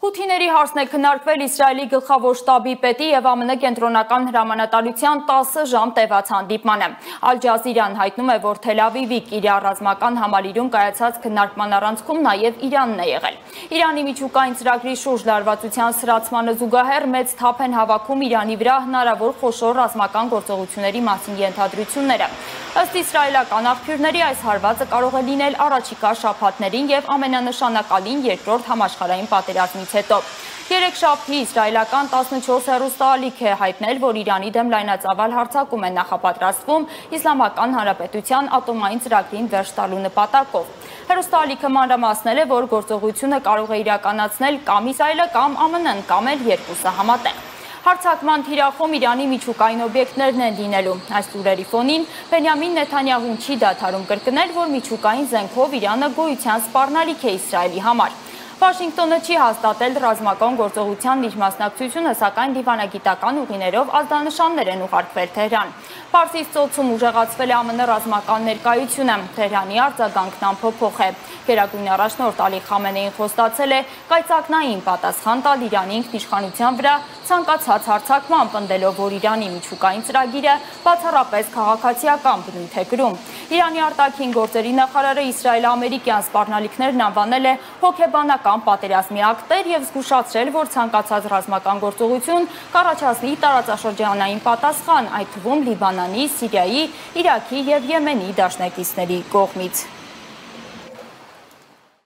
Հութիների հարցն է քննարկվել Իսրայելի գլխավոր շտաբի պետի և ԱՄՆ կենտրոնական հրամանատարության 10 ժամ տևած հանդիպմանը։ Ալ Ջազիրան հայտնում է, որ Թել Ավիվի Կիրիա ռազմական համալիրում կայացած քննարկման առանցքում նաև Իրանն է եղել։ Իրանի միջուկային ծրագրի շուրջ լարվածության սրացմանը զուգահեռ մեծ թափ են հավաքում Իրանի վրա հնարավոր խոշոր ռազմական գործողությունների մասին ենթադրությունները։ Ըստ իսրայելական աղբյուրների, այս հարվածը կարող է լինել առաջիկա շաբաթներին և ամենանշանակալին երկրորդ համաշխարհային պատերազմից հետո։ Երեքշաբթի իսրայելական 14 հեռուստաալիք է հայտնել, որ Իրանի դեմ լայնածավալ հարձակում են նախապատրաստվում Իսլամական Հանրապետության ատոմային ծրագրին վերջ տալու նպատակով։ Հեռուստաալիքը մանրամասնել է, որ գործողությունը կարող է իրականացնել կամ Իսրայելը, կամ ԱՄՆ-ն, կամ էլ երկուսը համատեղ։ Հարձակման թիրախում Իրանի միջուկային օբյեկտներն են լինելու։ Այս լուրերի ֆոնին Բենյամին Նեթանյահուն չի դադարում կրկնել, որ միջուկային զենքով Իրանը գոյության սպառնալիք է Իսրայելի համար։ Վաշինգտոնը չի հաստատել ռազմական գործողության իր մասնակցությունը, սակայն դիվանագիտական ուղիներով ազդանշաններ են ուղարկվել Թեհրան։ Պարսից ծոցում ուժեղացվել է ԱՄՆ ռազմական ներկայությունը։ Թեհրանի արձագանքն անփոփոխ է։ Գերագույն առաջնորդ Ալի Խամենեին խոստացել է կայծակնային պատասխան տալ Իրանի ինքնիշխանության վրա ցանկացած հարձակման, պնդելով, որ Իրանի միջուկային ծրագիրը բացառապես քաղաքացիական բնույթ է կրում։ Իրանի արտաքին գործերի նախարարը իսրայել-ամերիկյան սպառնալիքներն անվանել է հոգեբանական պատերազմի ակտեր և զգուշացրել, որ ցանկացած ռազմական գործողություն կառաջացնի տարածաշրջանային պատասխան, այդ թվում Լիբանանի, Սիրիայի, Իրաքի և Եմենի դաշնակիցների կողմից։